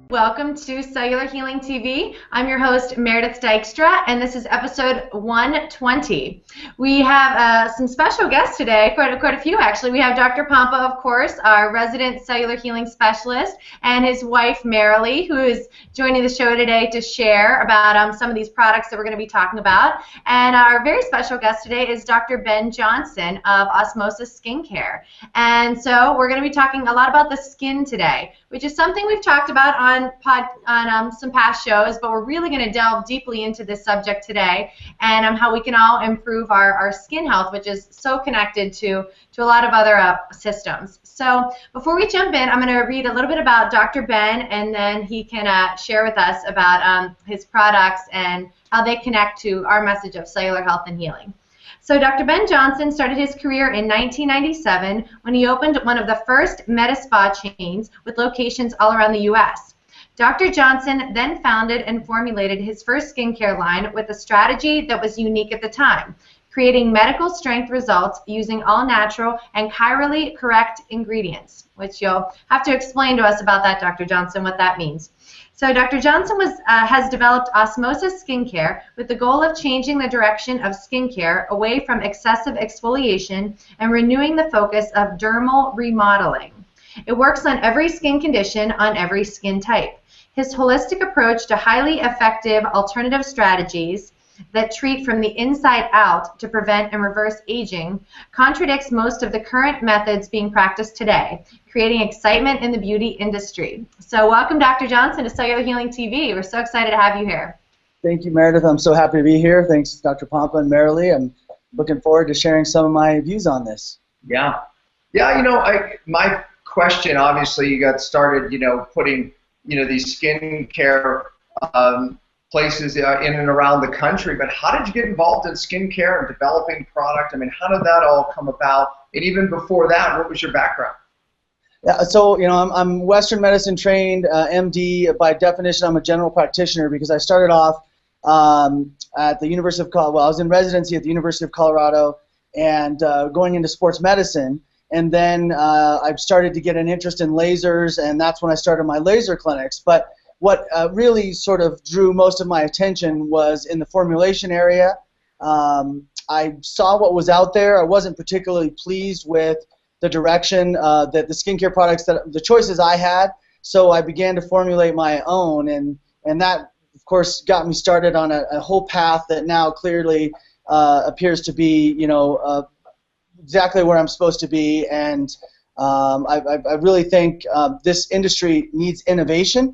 Welcome to Cellular Healing TV. I'm your host, Meredith Dykstra, and this is episode 120. We have some special guests today, quite a few actually. We have Dr. Pompa, of course, our resident cellular healing specialist, and his wife, Marilee, who is joining the show today to share about some of these products that we're going to be talking about. And our very special guest today is Dr. Ben Johnson of Osmosis Skincare. And so we're going to be talking a lot about the skin today, which is something we've talked about on some past shows, but we're really going to delve deeply into this subject today and how we can all improve our skin health, which is so connected to a lot of other systems. So before we jump in, I'm going to read a little bit about Dr. Ben, and then he can share with us about his products and how they connect to our message of cellular health and healing. So Dr. Ben Johnson started his career in 1997 when he opened one of the first med-spa chains with locations all around the U.S. Dr. Johnson then founded and formulated his first skincare line with a strategy that was unique at the time, creating medical strength results using all natural and chirally correct ingredients, which you'll have to explain to us about that, Dr. Johnson, what that means. So Dr. Johnson has developed Osmosis Skincare with the goal of changing the direction of skincare away from excessive exfoliation and renewing the focus of dermal remodeling. It works on every skin condition, on every skin type. His holistic approach to highly effective alternative strategies that treat from the inside out to prevent and reverse aging contradicts most of the current methods being practiced today, creating excitement in the beauty industry. So welcome, Dr. Johnson, to Cellular Healing TV. We're so excited to have you here. Thank you, Meredith. I'm so happy to be here. Thanks, Dr. Pompa and Marilee. I'm looking forward to sharing some of my views on this. Yeah, you know, my question, obviously, you got started, putting, these skincare places in and around the country, but how did you get involved in skincare and developing product? I mean, how did that all come about? And even before that, what was your background? Yeah, so, I'm Western medicine trained, MD. By definition, I'm a general practitioner because I started off at the University of Colorado. Well, I was in residency at the University of Colorado and going into sports medicine. And then I started to get an interest in lasers, and that's when I started my laser clinics. But what really sort of drew most of my attention was in the formulation area. I saw what was out there. I wasn't particularly pleased with the direction that the skincare products, the choices I had, so I began to formulate my own, and that, of course, got me started on a whole path that now clearly appears to be, exactly where I'm supposed to be, and I really think this industry needs innovation.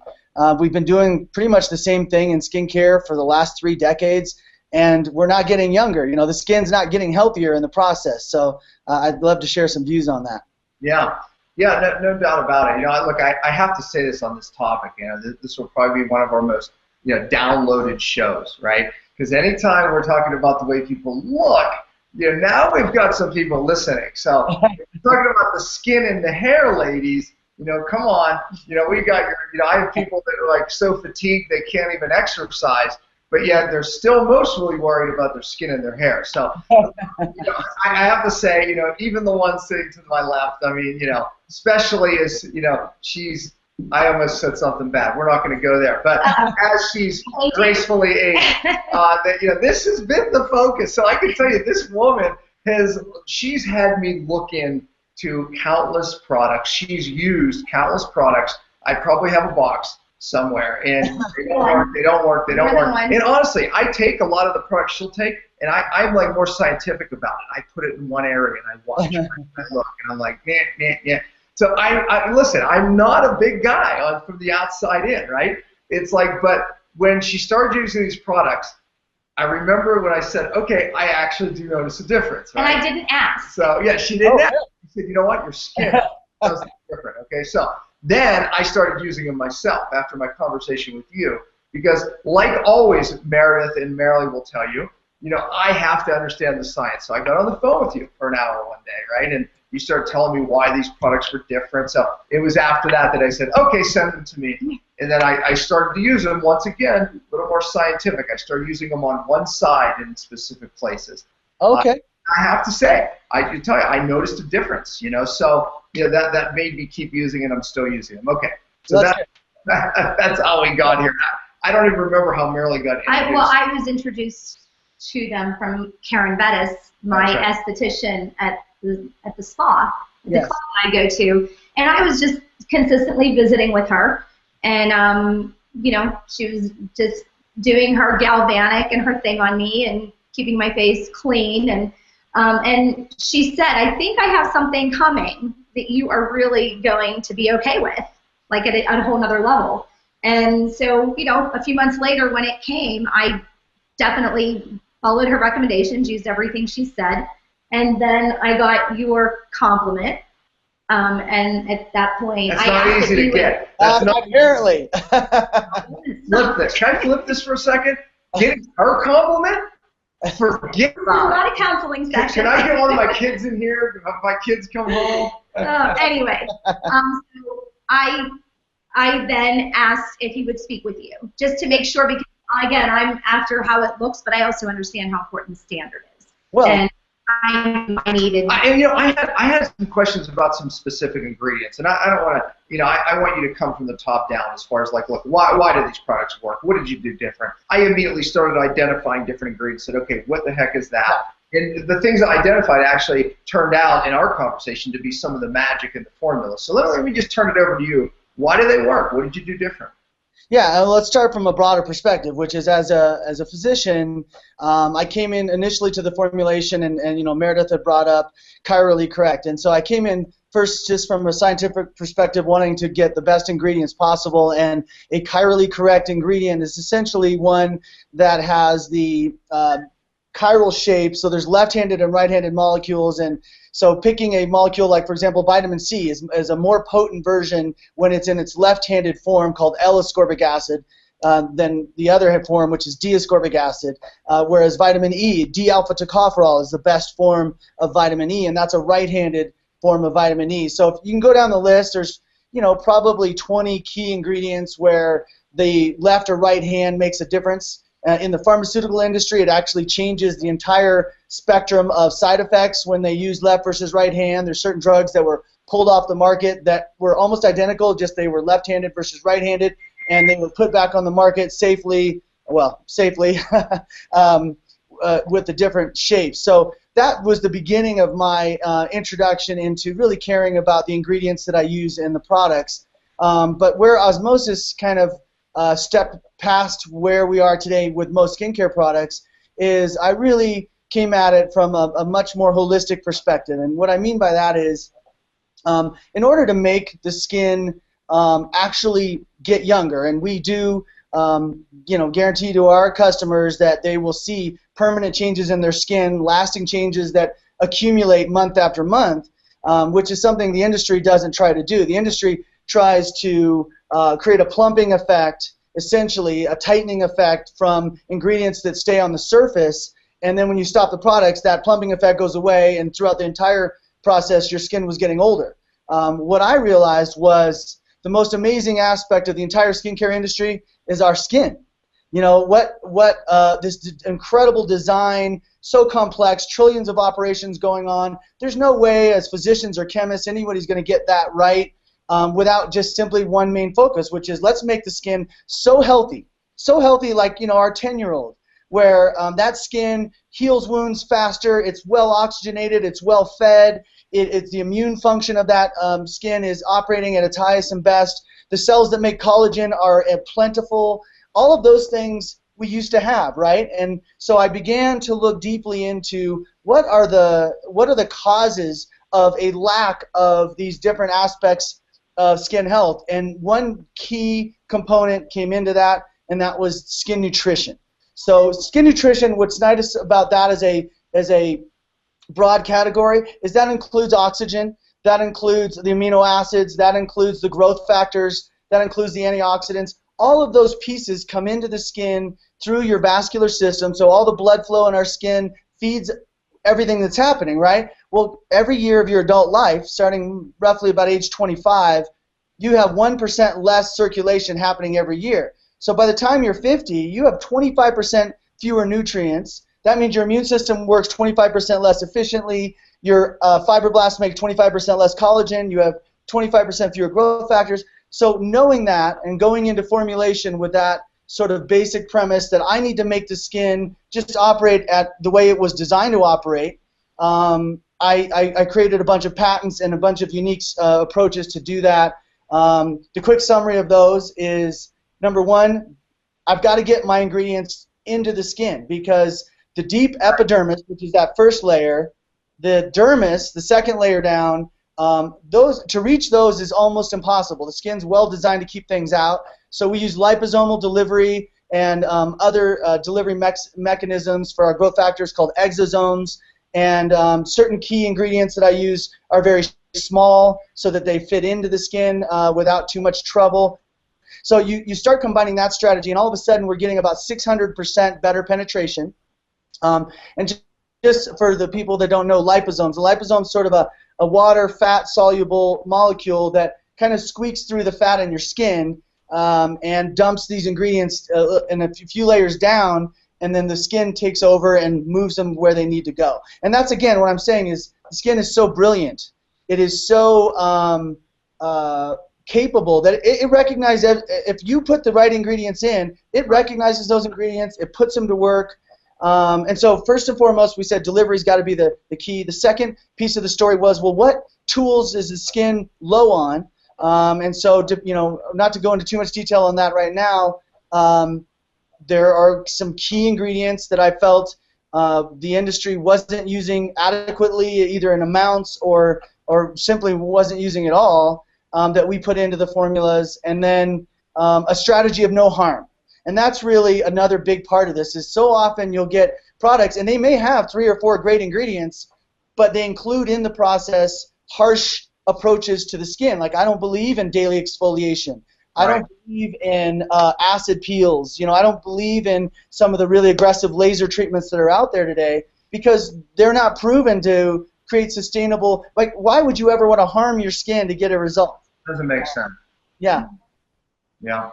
We've been doing pretty much the same thing in skincare for the last 3 decades, and we're not getting younger. The skin's not getting healthier in the process, so I'd love to share some views on that. Yeah, no doubt about it. Look, I have to say this on this topic. This will probably be one of our most, downloaded shows, right? Because anytime we're talking about the way people look, now we've got some people listening. So talking about the skin and the hair, ladies, come on. We got I have people that are like so fatigued they can't even exercise, but yet they're still mostly worried about their skin and their hair. So, I have to say, even the one sitting to my left, I mean, especially as, I almost said something bad. We're not going to go there. But as she's gracefully aged, this has been the focus. So I can tell you, this woman she's had me look into countless products. She's used countless products. I probably have a box somewhere, and they don't work. And honestly, I take a lot of the products she'll take, and I'm like more scientific about it. I put it in one area, and I watch it, and I look, and I'm like, nah. So listen, I'm not a big guy from the outside in, right? It's like, but when she started using these products, I remember when I said, okay, I actually do notice a difference, right? And I didn't ask. So, yeah, she didn't ask. She said, you know what, your skin does different, okay? So then I started using them myself after my conversation with you because, like always, Meredith and Marilee will tell you, I have to understand the science. So I got on the phone with you for an hour one day, right? And you started telling me why these products were different. So it was after that I said, okay, send them to me. And then I started to use them once again, a little more scientific. I started using them on one side in specific places. Okay. I have to say, I can tell you, I noticed a difference, So that made me keep using it. I'm still using them. Okay. So That's how we got here. I don't even remember how Marilyn got introduced. I was introduced to them from Karen Bettis, my esthetician at the spa, the club I go to, and I was just consistently visiting with her, and she was just doing her galvanic and her thing on me and keeping my face clean, and she said, I think I have something coming that you are really going to be okay with, like at a whole nother level. And so, a few months later when it came, I definitely followed her recommendations, used everything she said, and then I got your compliment. And at that point, that's not easy to get. That's not apparently. Flip this. Can I flip this for a second? Getting her compliment? Forget a lot of counseling sessions. Can I get one of my kids in here? Have my kids come home? Anyway, so I then asked if he would speak with you, just to make sure, because again, I'm after how it looks, but I also understand how important standard is. Well, and I needed. I had some questions about some specific ingredients, and I don't want to. I want you to come from the top down as far as like, look, why do these products work? What did you do different? I immediately started identifying different ingredients. Said, okay, what the heck is that? And the things I identified actually turned out in our conversation to be some of the magic in the formula. So let me just turn it over to you. Why do they work? What did you do different? Yeah, let's start from a broader perspective, which is as a physician, I came in initially to the formulation, and Meredith had brought up chirally correct, and so I came in first just from a scientific perspective, wanting to get the best ingredients possible, and a chirally correct ingredient is essentially one that has the chiral shape, so there's left-handed and right-handed molecules, and so picking a molecule like, for example, vitamin C is a more potent version when it's in its left-handed form called L-ascorbic acid than the other form, which is D-ascorbic acid, whereas vitamin E, D-alpha tocopherol, is the best form of vitamin E, and that's a right-handed form of vitamin E. So if you can go down the list, there's probably 20 key ingredients where the left or right hand makes a difference. In the pharmaceutical industry, it actually changes the entire spectrum of side effects when they use left versus right hand. There's certain drugs that were pulled off the market that were almost identical, just they were left-handed versus right-handed, and they were put back on the market safely with the different shapes. So that was the beginning of my introduction into really caring about the ingredients that I use in the products. But where osmosis kind of step past where we are today with most skincare products is I really came at it from a much more holistic perspective. And what I mean by that is in order to make the skin actually get younger, and we do guarantee to our customers that they will see permanent changes in their skin, lasting changes that accumulate month after month, which is something the industry doesn't try to do. The industry tries to create a plumping effect, essentially a tightening effect from ingredients that stay on the surface, and then when you stop the products, that plumping effect goes away, and throughout the entire process, your skin was getting older. What I realized was the most amazing aspect of the entire skincare industry is our skin. This incredible design, so complex, trillions of operations going on. There's no way as physicians or chemists anybody's going to get that right without just simply one main focus, which is let's make the skin so healthy like our 10-year-old, where that skin heals wounds faster, it's well oxygenated, it's well fed, it's the immune function of that skin is operating at its highest and best, the cells that make collagen are plentiful, all of those things we used to have, right? And so I began to look deeply into what are the causes of a lack of these different aspects of skin health, and one key component came into that, and that was skin nutrition. So skin nutrition, what's nice about that as a broad category is that includes oxygen, that includes the amino acids, that includes the growth factors, that includes the antioxidants. All of those pieces come into the skin through your vascular system, so all the blood flow in our skin feeds everything that's happening, right? Well, every year of your adult life, starting roughly about age 25, you have 1% less circulation happening every year. So by the time you're 50, you have 25% fewer nutrients. That means your immune system works 25% less efficiently. Your fibroblasts make 25% less collagen. You have 25% fewer growth factors. So knowing that and going into formulation with that sort of basic premise that I need to make the skin just operate at the way it was designed to operate, I created a bunch of patents and a bunch of unique approaches to do that. The quick summary of those is, number one, I've got to get my ingredients into the skin, because the deep epidermis, which is that first layer, the dermis, the second layer down, to reach those is almost impossible. The skin's well designed to keep things out, so we use liposomal delivery and other delivery mechanisms for our growth factors called exosomes, and certain key ingredients that I use are very small so that they fit into the skin without too much trouble. So you start combining that strategy, and all of a sudden we're getting about 600% better penetration. And just for the people that don't know liposomes, the liposome is sort of a water, fat-soluble molecule that kind of squeaks through the fat in your skin and dumps these ingredients in a few layers down, and then the skin takes over and moves them where they need to go. And that's, again, what I'm saying is the skin is so brilliant. It is so capable that it recognizes, if you put the right ingredients in, it recognizes those ingredients, it puts them to work. And so first and foremost, we said delivery's got to be the key. The second piece of the story was, well, what tools is the skin low on? And so, not to go into too much detail on that right now, there are some key ingredients that I felt the industry wasn't using adequately, either in amounts or simply wasn't using at all, that we put into the formulas, and then a strategy of no harm. And that's really another big part of this, is so often you'll get products, and they may have 3 or 4 great ingredients, but they include in the process harsh approaches to the skin. Like, I don't believe in daily exfoliation. I don't believe in acid peels. I don't believe in some of the really aggressive laser treatments that are out there today, because they're not proven to create sustainable, like, why would you ever want to harm your skin to get a result? Doesn't make sense. Yeah. Yeah.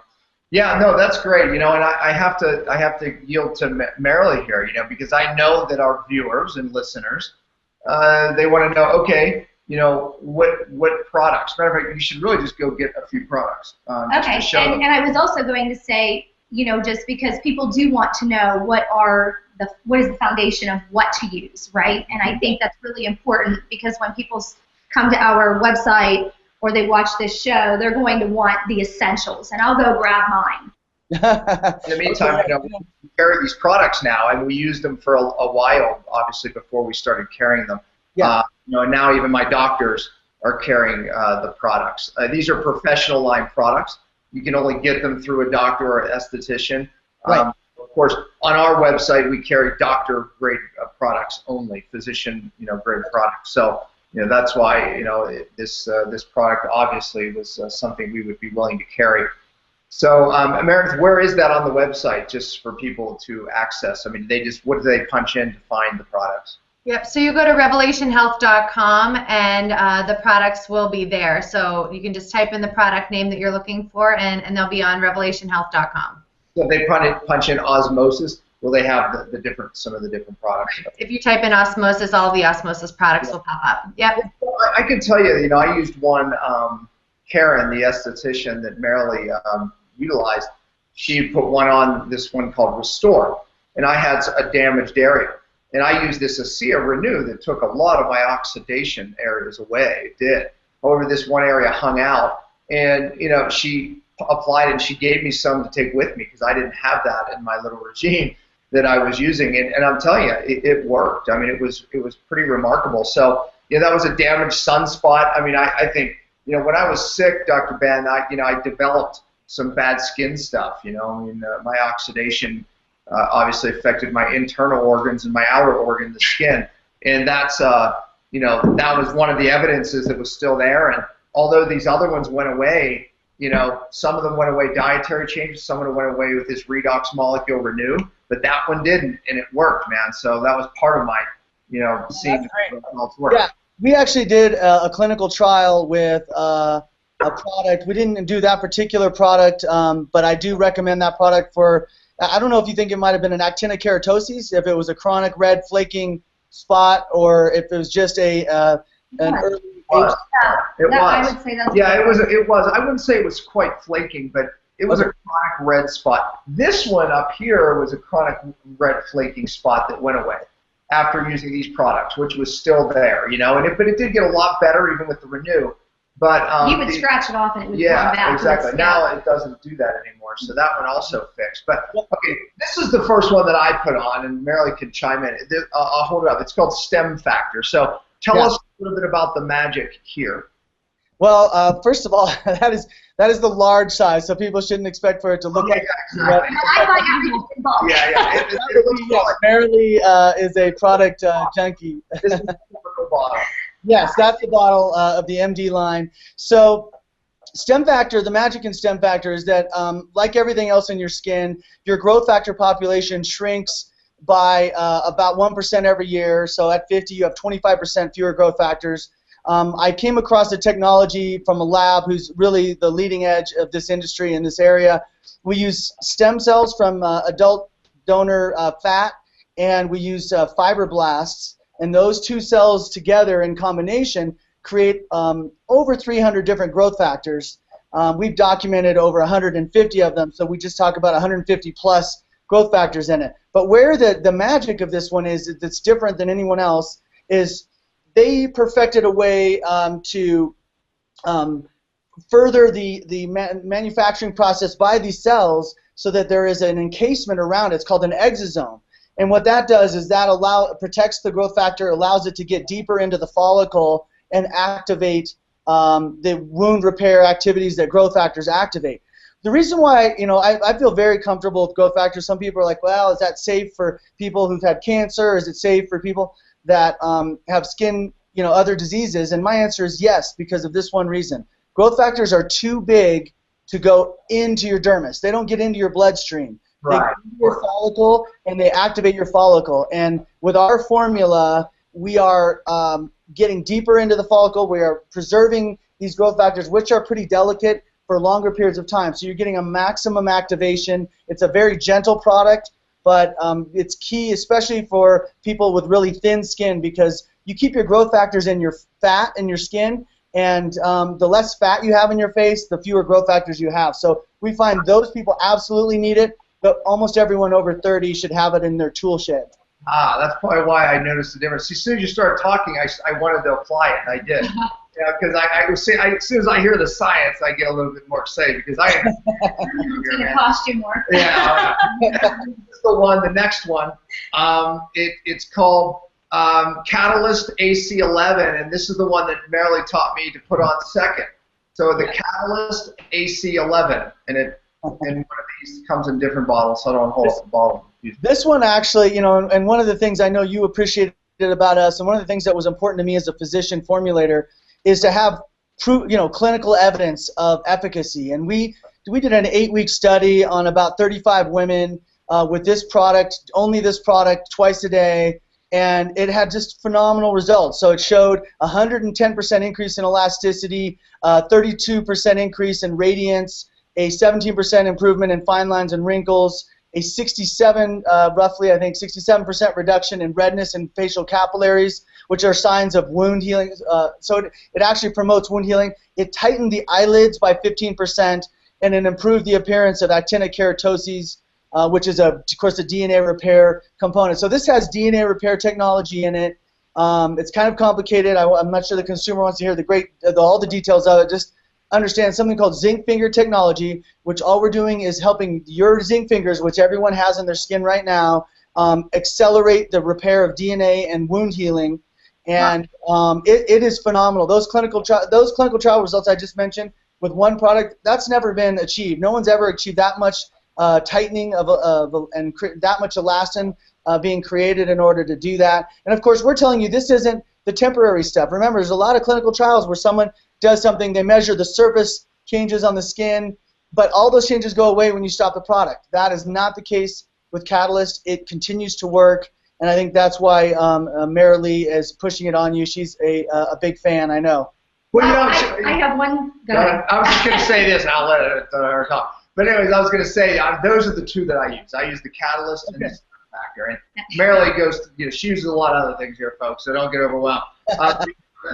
Yeah, no, that's great. And I have to yield to Marilee here, because I know that our viewers and listeners, they want to know, okay, what products. Matter of fact, you should really just go get a few products. Okay, and I was also going to say, just because people do want to know what is the foundation of what to use, right? And I think that's really important, because when people come to our website or they watch this show, they're going to want the essentials, and I'll go grab mine. In the meantime, we carry these products now, and we used them for a while, obviously, before we started carrying them. Yeah. And now even my doctors are carrying the products. These are professional line products. You can only get them through a doctor or an esthetician. Right. Of course, on our website, we carry doctor-grade products only, physician-grade products. So, that's why, this product obviously was something we would be willing to carry. So, Meredith, where is that on the website, just for people to access? I mean, what do they punch in to find the products? Yep, so you go to revelationhealth.com, and the products will be there. So you can just type in the product name that you're looking for, and they'll be on revelationhealth.com. So if they punch in osmosis, will they have some of the different products? If you type in osmosis, all of the osmosis products will pop up. Yep. I can tell you, I used one, Karen, the esthetician that Marilee utilized. She put one on, this one called Restore, and I had a damaged area. And I used this ASEA Renew that took a lot of my oxidation areas away. It did. However, this one area hung out, and she applied it, and she gave me some to take with me, because I didn't have that in my little regime that I was using. And I'm telling you, it worked. I mean, it was pretty remarkable. So that was a damaged sunspot. I mean, I think when I was sick, Dr. Ben, I developed some bad skin stuff. My oxidation obviously affected my internal organs and my outer organ, the skin, and that's that was one of the evidences that was still there. And although these other ones went away, some of them went away dietary changes, some of them went away with this redox molecule Renew, but that one didn't, and it worked, man. So that was part of my seeing the results work. Yeah, we actually did a clinical trial with a product. We didn't do that particular product, but I do recommend that product for. I don't know if you think it might have been an actinic keratosis, if it was a chronic red flaking spot, or if it was just an early was. It was. I would say that's. Yeah, it was. It was. I wouldn't say it was quite flaking, but it was a chronic red spot. This one up here was a chronic red flaking spot that went away after using these products, which was still there, you know. And but it did get a lot better even with the Renew. But you would scratch it off and it would come back. Yeah, exactly. Now it doesn't do that anymore, so that one also fixed. But okay, this is the first one that I put on, and Marilee can chime in. I'll hold it up. It's called Stem Factor. So tell us a little bit about the magic here. Well, first of all, that is the large size, so people shouldn't expect for it to look like that. Exactly. I like everything involved. Yeah. It looks yes, Marilee is a product junkie. This is the typical bottle. Yes, that's the bottle of the MD line. So Stem Factor, the magic in Stem Factor is that like everything else in your skin, your growth factor population shrinks by about 1% every year. So at 50, you have 25% fewer growth factors. I came across a technology from a lab who's really the leading edge of this industry in this area. We use stem cells from adult donor fat, and we use fibroblasts. And those two cells together in combination create over 300 different growth factors. We've documented over 150 of them, so we just talk about 150 plus growth factors in it. But where the magic of this one is that's different than anyone else is they perfected a way to further the manufacturing process by these cells so that there is an encasement around it. It's called an exosome. And what that does is that protects the growth factor, allows it to get deeper into the follicle and activate the wound repair activities that growth factors activate. The reason why, I feel very comfortable with growth factors. Some people are like, well, is that safe for people who've had cancer? Is it safe for people that have skin, other diseases? And my answer is yes, because of this one reason. Growth factors are too big to go into your dermis. They don't get into your bloodstream. They go into your follicle and they activate your follicle. And with our formula, we are getting deeper into the follicle. We are preserving these growth factors, which are pretty delicate, for longer periods of time. So you're getting a maximum activation. It's a very gentle product, but it's key, especially for people with really thin skin, because you keep your growth factors in your fat in your skin, and the less fat you have in your face, the fewer growth factors you have. So we find those people absolutely need it, but almost everyone over 30 should have it in their tool shed. Ah, that's probably why I noticed the difference. As soon as you started talking, I wanted to apply it, and I did. Yeah, because as soon as I hear the science, I get a little bit more excited because it's going to cost you more. Yeah. This is the next one. It's called Catalyst AC11, and this is the one that Marilee taught me to put on second. So the Catalyst AC11, and one of these comes in different bottles, so I don't hold up the bottle. This one actually, and one of the things I know you appreciated about us, and one of the things that was important to me as a physician formulator, is to have clinical evidence of efficacy. And we did an 8-week study on about 35 women with this product, only this product, twice a day, and it had just phenomenal results. So it showed 110% increase in elasticity, 32% increase in radiance, a 17% improvement in fine lines and wrinkles, a 67% reduction in redness and facial capillaries, which are signs of wound healing. So it actually promotes wound healing. It tightened the eyelids by 15%, and it improved the appearance of actinic keratoses, which is, of course, a DNA repair component. So this has DNA repair technology in it. It's kind of complicated. I'm not sure the consumer wants to hear all the details of it. Just understand something called zinc finger technology, which all we're doing is helping your zinc fingers, which everyone has in their skin right now, accelerate the repair of DNA and wound healing. And it is phenomenal. Those clinical trial results I just mentioned with one product, that's never been achieved. No one's ever achieved that much tightening and that much elastin being created in order to do that. And of course, we're telling you this isn't the temporary stuff. Remember, there's a lot of clinical trials where someone does something, they measure the surface changes on the skin, but all those changes go away when you stop the product. That is not the case with Catalyst. It continues to work. And I think that's why Marilee is pushing it on you. She's a big fan, I know. Well, I have one. Go ahead. I was just going to say this, and I'll let her talk. But anyways, I was going to say those are the two that I use. I use the Catalyst and the Stem Factor. And Marilee she uses a lot of other things here, folks, so don't get overwhelmed.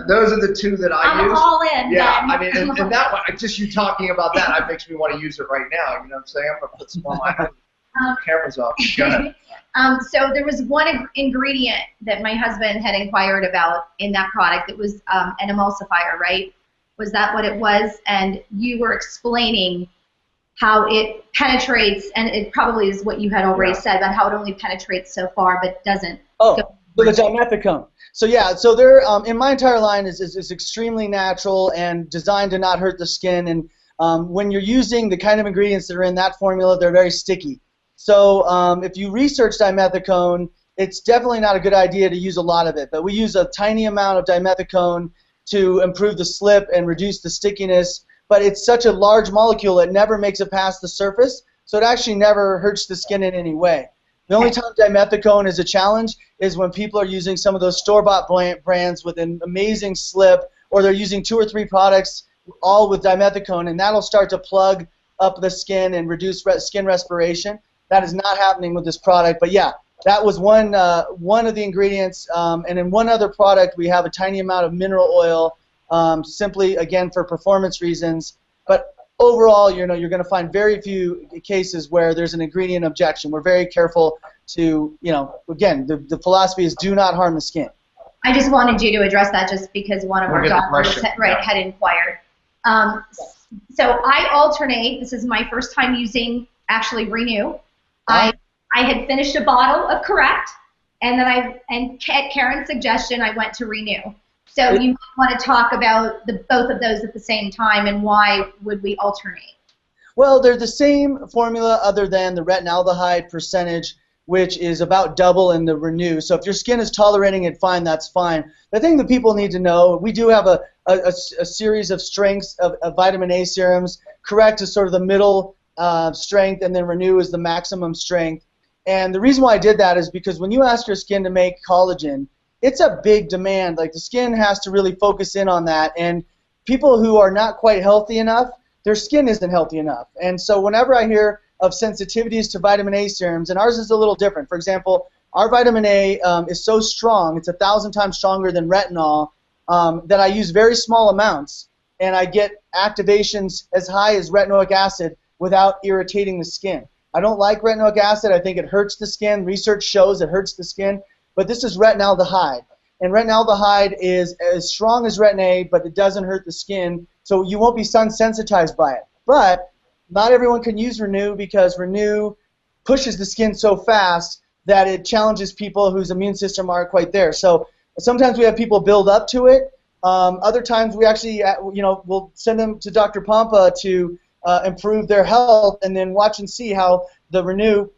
Those are the two that I use. I'm all in. Yeah, then. I mean, and that one, just you talking about that makes me want to use it right now. You know what I'm saying? I'm going to put some on my cameras off. Go ahead. So there was one ingredient that my husband had inquired about in that product. It was an emulsifier, right? Was that what it was? And you were explaining how it penetrates, and it probably is what you had already said about how it only penetrates so far but doesn't. Oh, so the dimethicone. So yeah, so they're in my entire line is extremely natural and designed to not hurt the skin. And when you're using the kind of ingredients that are in that formula, they're very sticky. So if you research dimethicone, it's definitely not a good idea to use a lot of it. But we use a tiny amount of dimethicone to improve the slip and reduce the stickiness. But it's such a large molecule, it never makes it past the surface, so it actually never hurts the skin in any way. The only time dimethicone is a challenge is when people are using some of those store-bought brands with an amazing slip, or they're using 2 or 3 products all with dimethicone, and that'll start to plug up the skin and reduce skin respiration. That is not happening with this product. But yeah, that was one of the ingredients. And in one other product, we have a tiny amount of mineral oil, simply, again, for performance reasons. But overall, you're going to find very few cases where there's an ingredient objection. We're very careful to, again, the philosophy is do not harm the skin. I just wanted you to address that just because one of our doctors had inquired. So I alternate. This is my first time using actually Renew. I had finished a bottle of Correct, and then at Karen's suggestion, I went to Renew. So you might want to talk about both of those at the same time, and why would we alternate? Well, they're the same formula other than the retinaldehyde percentage, which is about double in the Renew. So if your skin is tolerating it fine, that's fine. The thing that people need to know, we do have a series of strengths of vitamin A serums. Correct is sort of the middle strength, and then Renew is the maximum strength. And the reason why I did that is because when you ask your skin to make collagen, it's a big demand. Like, the skin has to really focus in on that. And people who are not quite healthy enough, their skin isn't healthy enough. And so whenever I hear of sensitivities to vitamin A serums, and ours is a little different. For example, our vitamin A is so strong, it's 1,000 times stronger than retinol, that I use very small amounts, and I get activations as high as retinoic acid without irritating the skin. I don't like retinoic acid. I think it hurts the skin. Research shows it hurts the skin. But this is retinaldehyde. And retinaldehyde is as strong as retin A, but it doesn't hurt the skin, so you won't be sun sensitized by it. But not everyone can use Renew because Renew pushes the skin so fast that it challenges people whose immune system aren't quite there. So sometimes we have people build up to it. Other times we actually, we'll send them to Dr. Pompa to improve their health, and then watch and see how the Renew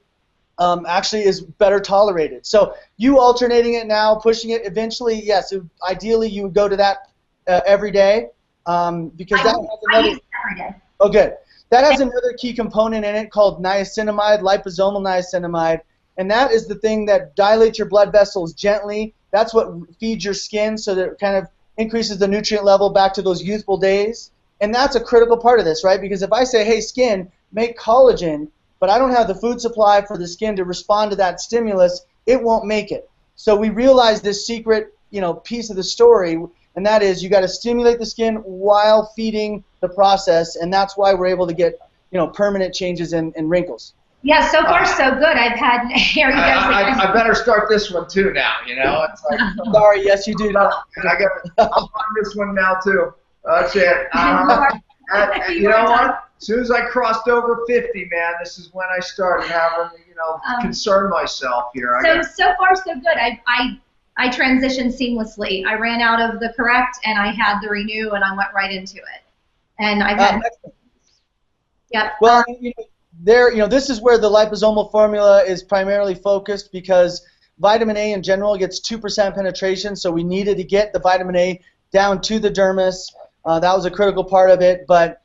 actually is better tolerated. So you alternating it now, pushing it, eventually, yes, ideally you would go to that every day, because that has another. I use it every day. Oh, good. That has another key component in it called niacinamide, liposomal niacinamide, and that is the thing that dilates your blood vessels gently. That's what feeds your skin, so that it kind of increases the nutrient level back to those youthful days. And that's a critical part of this, right? Because if I say, hey, skin, make collagen, but I don't have the food supply for the skin to respond to that stimulus, it won't make it. So we realize this secret, piece of the story, and that is you got to stimulate the skin while feeding the process, and that's why we're able to get, permanent changes in wrinkles. Yeah, so far so good. I've had hair. I better start this one too now. It's like, sorry, yes you do. I'm on this one now too. That's it. You know what? As soon as I crossed over 50, man, this is when I started having, concern myself here. So far so good. I transitioned seamlessly. I ran out of the Correct, and I had the Renew, and I went right into it. And I've had. Yep. Well, this is where the liposomal formula is primarily focused, because vitamin A in general gets 2% penetration, so we needed to get the vitamin A down to the dermis. That was a critical part of it, but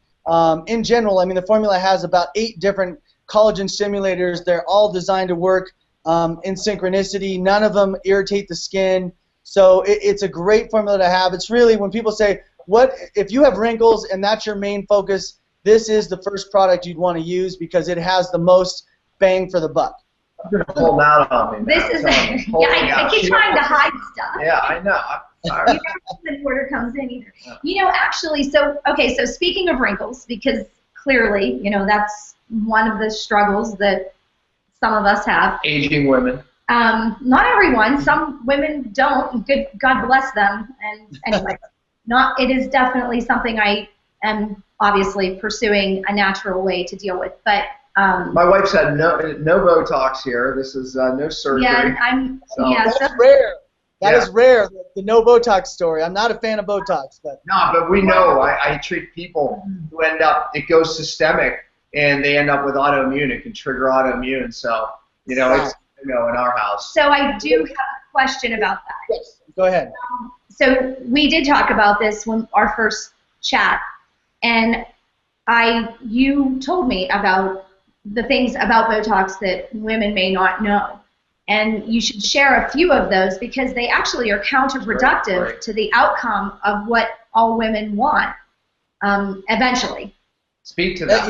in general, the formula has about 8 different collagen stimulators. They're all designed to work in synchronicity. None of them irritate the skin, so it's a great formula to have. It's really, when people say, what if you have wrinkles and that's your main focus, this is the first product you'd want to use because it has the most bang for the buck. I'm going to pull out on me now. This is, I keep trying to hide stuff. Yeah, I know. You never know when the order comes in either. Actually, so speaking of wrinkles, because clearly, that's one of the struggles that some of us have. Aging women. Not everyone. Some women don't. Good, God bless them. And anyway, it is definitely something I am obviously pursuing a natural way to deal with. But my wife said no Botox here. This is no surgery. Yeah, that's rare. That is rare. The no Botox story. I'm not a fan of Botox, but we know. I treat people who it goes systemic, and they end up with autoimmune. It can trigger autoimmune. So it's in our house. So I do have a question about that. Yes. Go ahead. So we did talk about this when our first chat, and you told me about the things about Botox that women may not know. And you should share a few of those because they actually are counterproductive to the outcome of what all women want eventually. Speak to that.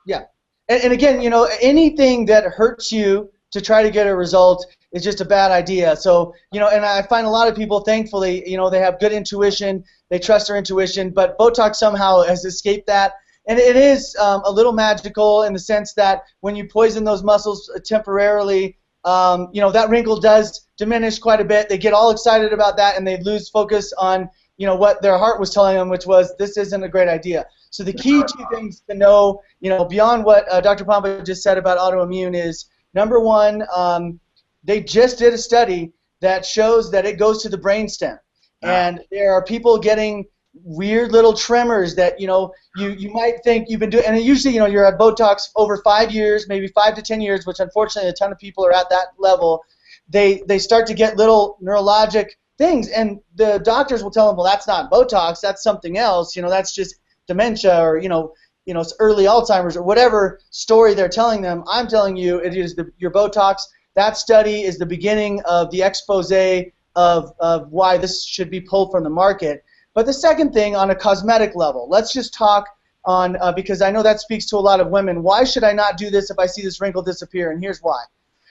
Yeah. And again, anything that hurts you to try to get a result is just a bad idea. So, and I find a lot of people, thankfully, they have good intuition, they trust their intuition, but Botox somehow has escaped that. And it is a little magical in the sense that when you poison those muscles temporarily, that wrinkle does diminish quite a bit. They get all excited about that, and they lose focus on, what their heart was telling them, which was this isn't a great idea. So the key two things to know, beyond what Dr. Pompa just said about autoimmune is, number one, they just did a study that shows that it goes to the brainstem, and there are people getting weird little tremors that you might think you've been doing, and usually you're at Botox over 5 years, maybe 5 to 10 years, which unfortunately a ton of people are at that level. They start to get little neurologic things, and the doctors will tell them, well, that's not Botox, that's something else. That's just dementia or it's early Alzheimer's or whatever story they're telling them. I'm telling you, it is your Botox. That study is the beginning of the expose of why this should be pulled from the market. But the second thing, on a cosmetic level, let's just talk on, because I know that speaks to a lot of women, why should I not do this if I see this wrinkle disappear? And here's why.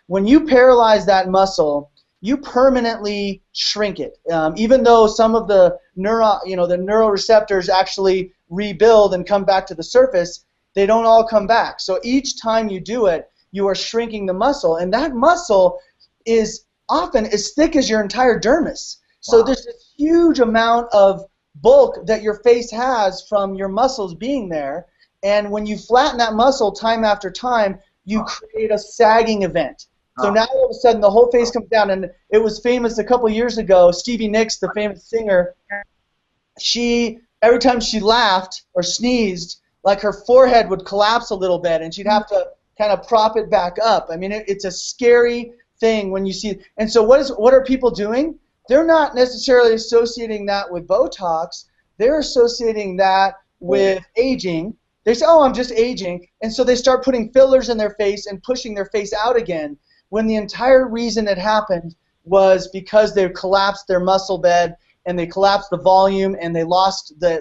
When you paralyze that muscle, you permanently shrink it. Even though some of the neuroreceptors actually rebuild and come back to the surface, they don't all come back. So each time you do it, you are shrinking the muscle. And that muscle is often as thick as your entire dermis. So there's a huge amount of bulk that your face has from your muscles being there, and when you flatten that muscle time after time, you create a sagging event. So now all of a sudden the whole face comes down, and it was famous a couple years ago, Stevie Nicks, the famous singer, every time she laughed or sneezed, like her forehead would collapse a little bit, and she'd have to kind of prop it back up. I mean, it's a scary thing when you see, and so what are people doing? They're not necessarily associating that with Botox. They're associating that with aging. They say, oh, I'm just aging. And so they start putting fillers in their face and pushing their face out again, when the entire reason it happened was because they collapsed their muscle bed and they collapsed the volume and they lost I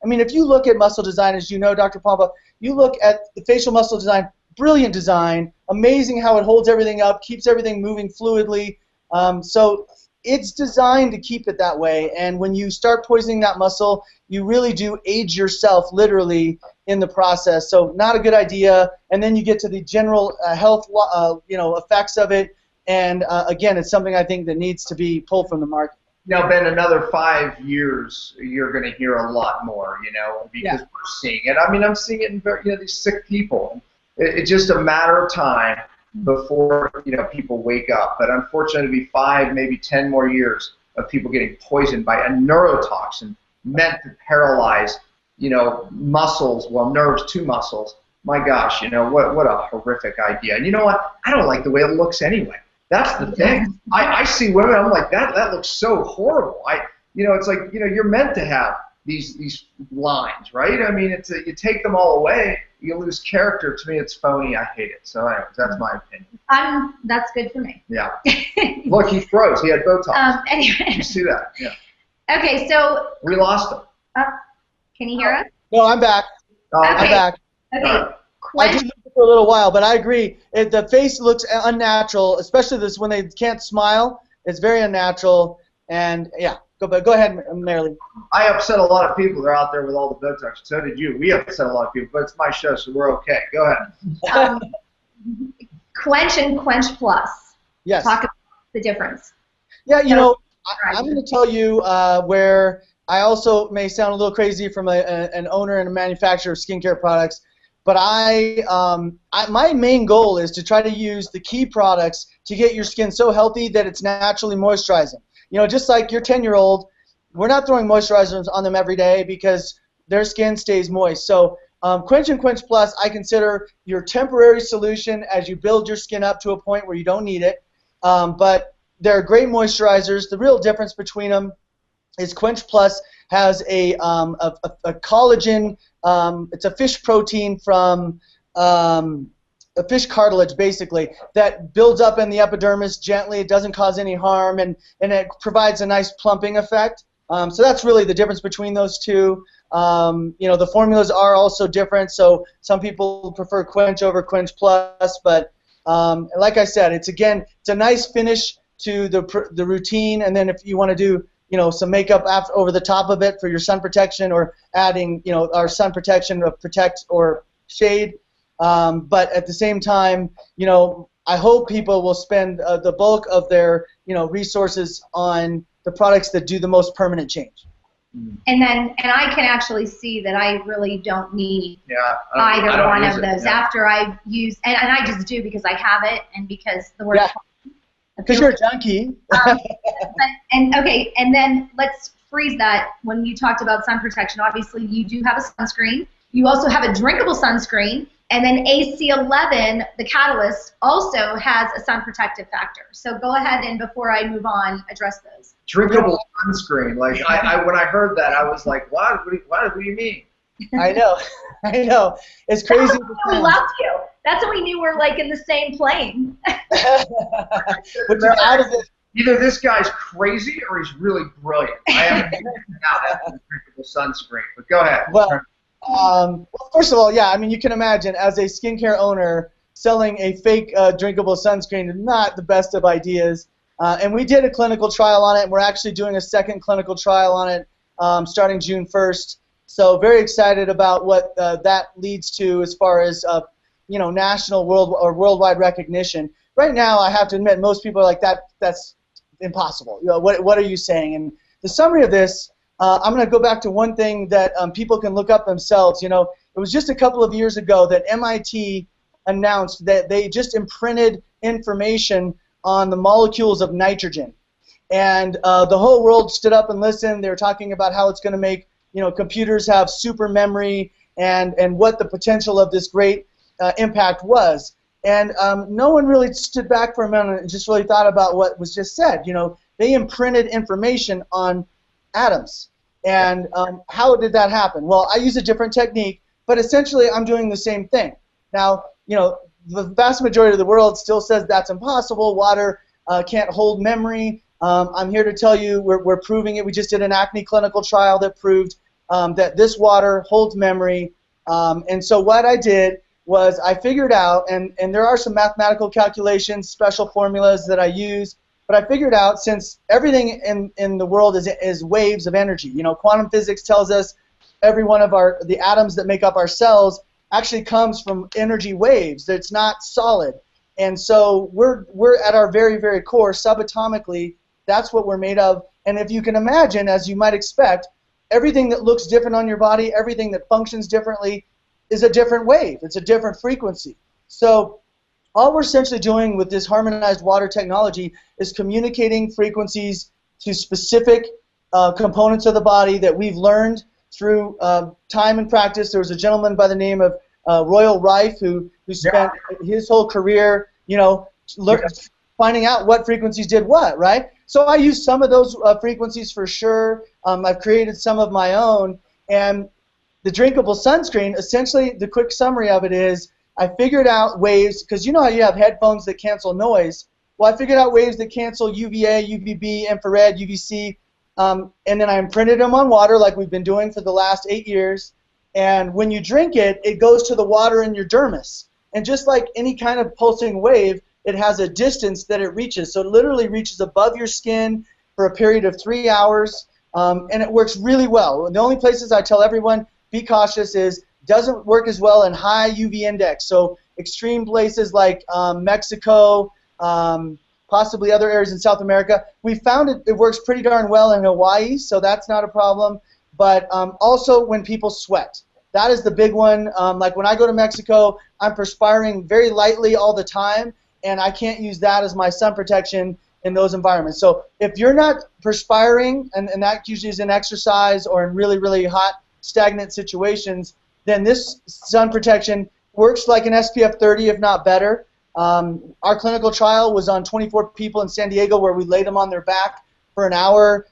mean, if you look at muscle design, as you know, Dr. Pompa, you look at the facial muscle design, brilliant design, amazing how it holds everything up, keeps everything moving fluidly. So it's designed to keep it that way, and when you start poisoning that muscle, you really do age yourself literally in the process. So not a good idea. And then you get to the general health effects of it, and again, it's something I think that needs to be pulled from the market. Now, Ben, another 5 years, you're going to hear a lot more, because we're seeing it. I mean, I'm seeing it in these sick people. It's just a matter of time before people wake up. But unfortunately, it'll be 5, maybe 10 more years of people getting poisoned by a neurotoxin meant to paralyze, muscles, nerves to muscles. My gosh, what a horrific idea. And you know what? I don't like the way it looks anyway. That's the thing. I see women, I'm like, that looks so horrible. It's like, you're meant to have these lines, right? I mean, you take them all away, you lose character. To me, it's phony. I hate it. So anyways, that's my opinion. That's good for me. Yeah. Look, he froze. He had Botox. Anyway. You see that? Yeah. Okay, so. We lost him. Can you hear us? No, I'm back. I'm back. Okay. I did look for a little while, but I agree. The face looks unnatural, especially when they can't smile. It's very unnatural. And yeah, Go ahead, Marilyn. I upset a lot of people that are out there with all the Botox. So did you. We upset a lot of people, but it's my show, so we're okay. Go ahead. Quench and Quench Plus. Yes. Talk about the difference. Yeah, you know, I'm going to tell you where I also may sound a little crazy from an owner and a manufacturer of skincare products, but my main goal is to try to use the key products to get your skin so healthy that it's naturally moisturizing. You know, just like your 10-year-old, we're not throwing moisturizers on them every day because their skin stays moist. So Quench and Quench Plus I consider your temporary solution as you build your skin up to a point where you don't need it. But they're great moisturizers. The real difference between them is Quench Plus has a collagen, it's a fish protein from a fish cartilage, basically, that builds up in the epidermis gently. It doesn't cause any harm, and it provides a nice plumping effect. So that's really the difference between those two. You know, the formulas are also different, so some people prefer Quench over Quench Plus, but like I said, it's a nice finish to the routine, and then if you want to do, you know, some makeup over the top of it for your sun protection, or adding, you know, our sun protection of protect or shade. But at the same time, you know, I hope people will spend the bulk of their, you know, resources on the products that do the most permanent change. And I can actually see that I really don't need either one of those after I've used, and I just do because I have it and because the word. Yeah. Because you're a junkie. And then let's freeze that. When you talked about sun protection, obviously you do have a sunscreen. You also have a drinkable sunscreen. And then AC11, the catalyst, also has a sun protective factor. So go ahead and, before I move on, address those. Drinkable sunscreen. Like, when I heard that, I was like, what? What do you mean? I know. It's crazy. That's when we loved you. That's when we knew we're like in the same plane. But you're out of it. Either this guy's crazy or he's really brilliant. I haven't figured out that drinkable sunscreen. But go ahead. Well, first of all, yeah, I mean, you can imagine, as a skincare owner, selling a fake drinkable sunscreen is not the best of ideas. And we did a clinical trial on it, and we're actually doing a second clinical trial on it starting June 1st. So very excited about what that leads to as far as you know, national, worldwide recognition. Right now, I have to admit, most people are like, that's impossible. You know, what are you saying? And the summary of this, I'm going to go back to one thing that people can look up themselves. You know, it was just a couple of years ago that MIT announced that they just imprinted information on the molecules of nitrogen. And the whole world stood up and listened. They were talking about how it's going to make, you know, computers have super memory, and what the potential of this great impact was. And no one really stood back for a minute and just really thought about what was just said. You know, they imprinted information on atoms. And how did that happen? Well, I use a different technique, but essentially I'm doing the same thing. Now, you know, the vast majority of the world still says that's impossible. Water can't hold memory. I'm here to tell you we're proving it. We just did an acne clinical trial that proved that this water holds memory. And so what I did was I figured out, and there are some mathematical calculations, special formulas that I use, but I figured out, since everything in the world is waves of energy. You know, quantum physics tells us every one of the atoms that make up our cells actually comes from energy waves. It's not solid. And so we're at our very, very core, subatomically, that's what we're made of. And if you can imagine, as you might expect, everything that looks different on your body, everything that functions differently, is a different wave. It's a different frequency. So all we're essentially doing with this harmonized water technology is communicating frequencies to specific components of the body that we've learned through time and practice. There was a gentleman by the name of Royal Rife who spent his whole career, you know, finding out what frequencies did what, right? So I use some of those frequencies for sure. I've created some of my own. And the drinkable sunscreen, essentially the quick summary of it is, I figured out waves, because you know how you have headphones that cancel noise. Well, I figured out waves that cancel UVA, UVB, infrared, UVC, and then I imprinted them on water like we've been doing for the last 8 years. And when you drink it, it goes to the water in your dermis. And just like any kind of pulsing wave, it has a distance that it reaches. So it literally reaches above your skin for a period of 3 hours. and it works really well. The only places I tell everyone, be cautious, is doesn't work as well in high UV index. So extreme places like Mexico, possibly other areas in South America. We found it works pretty darn well in Hawaii, so that's not a problem. But also when people sweat. That is the big one. Like when I go to Mexico, I'm perspiring very lightly all the time, and I can't use that as my sun protection in those environments. So if you're not perspiring, and that usually is in exercise or in really, really hot, stagnant situations, then this sun protection works like an SPF 30, if not better. Our clinical trial was on 24 people in San Diego where we laid them on their back for an hour.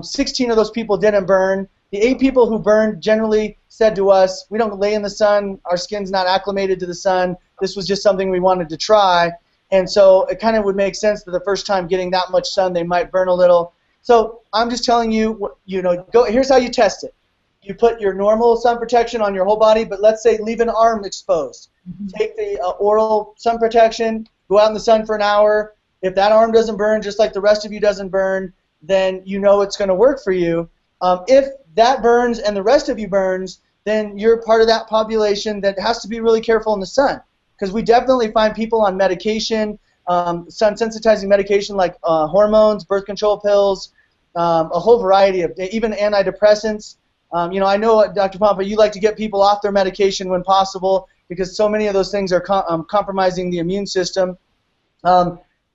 16 of those people didn't burn. The 8 people who burned generally said to us, we don't lay in the sun, our skin's not acclimated to the sun, this was just something we wanted to try. And so it kind of would make sense that the first time getting that much sun, they might burn a little. So I'm just telling you, here's how you test it. You put your normal sun protection on your whole body, but let's say leave an arm exposed. Take the oral sun protection, go out in the sun for an hour. If that arm doesn't burn, just like the rest of you doesn't burn, then you know it's going to work for you. If that burns and the rest of you burns, then you're part of that population that has to be really careful in the sun. Because we definitely find people on medication, sun sensitizing medication like hormones, birth control pills, a whole variety of, even antidepressants. I know, Dr. Pompa, you like to get people off their medication when possible because so many of those things are compromising the immune system.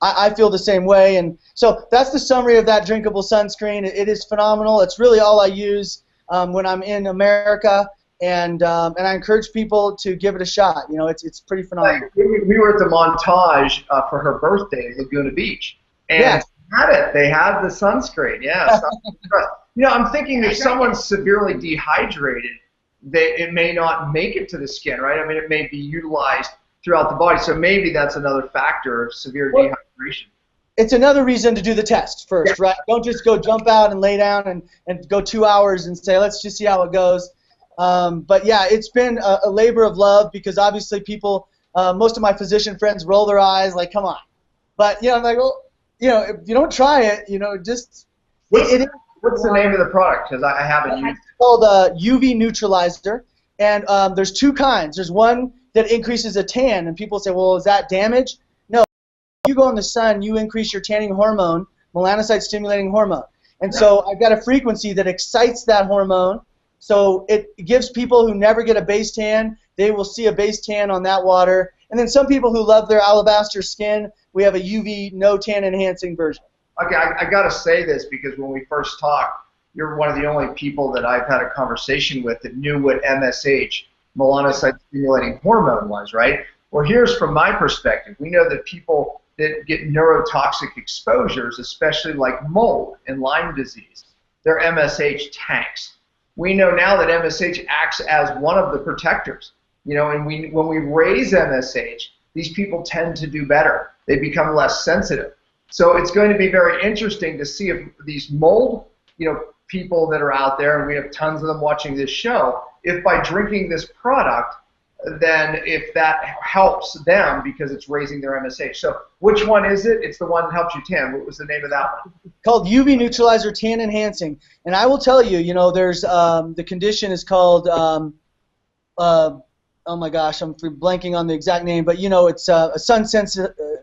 I feel the same way. And so that's the summary of that drinkable sunscreen. It is phenomenal. It's really all I use when I'm in America. And I encourage people to give it a shot. It's pretty phenomenal. We were at the Montage for her birthday in Laguna Beach, and they had the sunscreen. Yeah. I'm thinking if someone's severely dehydrated, it may not make it to the skin, right? I mean, it may be utilized throughout the body, so maybe that's another factor of severe dehydration. It's another reason to do the test first, right? Don't just go jump out and lay down and go 2 hours and say, let's just see how it goes. But yeah, it's been a labor of love because obviously people, most of my physician friends roll their eyes like, come on. But I'm like, well, if you don't try it, just. What's the name of the product? Because I haven't used it. It's called UV Neutralizer, and there's 2 kinds. There's one that increases a tan, and people say, well, is that damage? No. If you go in the sun, you increase your tanning hormone, melanocyte-stimulating hormone. And so I've got a frequency that excites that hormone. So it gives people who never get a base tan, they will see a base tan on that water. And then some people who love their alabaster skin, we have a UV no tan enhancing version. Okay, I got to say this because when we first talked, you're one of the only people that I've had a conversation with that knew what MSH, melanocyte stimulating hormone, was, right? Well, here's from my perspective. We know that people that get neurotoxic exposures, especially like mold and Lyme disease, they're MSH tanks. We know now that MSH acts as one of the protectors. And when we raise MSH, these people tend to do better. They become less sensitive. So it's going to be very interesting to see if these mold, people that are out there, and we have tons of them watching this show, if by drinking this product, then if that helps them because it's raising their MSH. So which one is it? It's the one that helps you tan. What was the name of that one? Called UV Neutralizer Tan Enhancing. And I will tell you, there's the condition is called, oh my gosh, I'm blanking on the exact name, but it's sun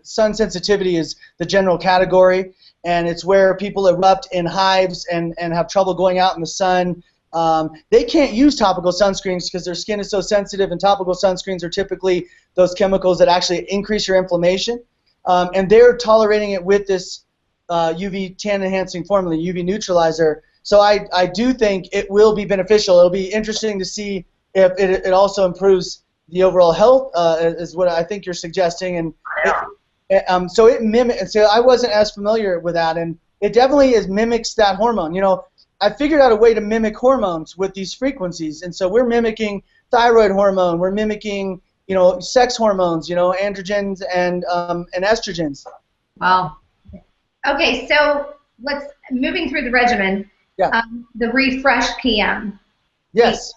sensitivity is the general category, and it's where people erupt in hives and have trouble going out in the sun. They can't use topical sunscreens because their skin is so sensitive, and topical sunscreens are typically those chemicals that actually increase your inflammation. And they're tolerating it with this UV tan enhancing formula, UV Neutralizer. So I do think it will be beneficial. It'll be interesting to see if it also improves the overall health, is what I think you're suggesting. And so it mimics. So I wasn't as familiar with that, and it definitely mimics that hormone. I figured out a way to mimic hormones with these frequencies, and so we're mimicking thyroid hormone. We're mimicking, sex hormones, androgens and estrogens. Wow. Okay, so moving through the regimen. Yeah. The Refresh PM. Yes.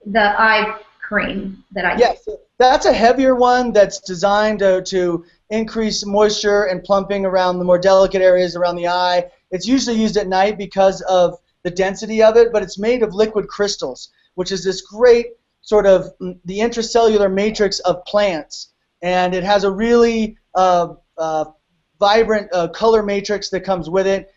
The eye cream that I use. Yes, that's a heavier one that's designed to increase moisture and plumping around the more delicate areas around the eye. It's usually used at night because of the density of it, but it's made of liquid crystals, which is this great sort of the intracellular matrix of plants. And it has a really vibrant color matrix that comes with it.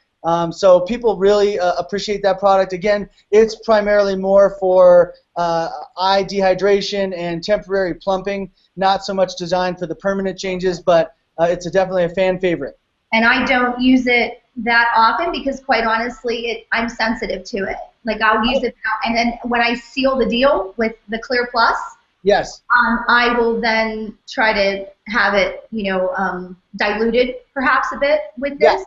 So people really appreciate that product. Again, it's primarily more for eye dehydration and temporary plumping, not so much designed for the permanent changes, but it's definitely a fan favorite. And I don't use it that often because, quite honestly, I'm sensitive to it. Like, I'll use it now, and then when I seal the deal with the Clear Plus, yes, I will then try to have it, diluted perhaps a bit with this.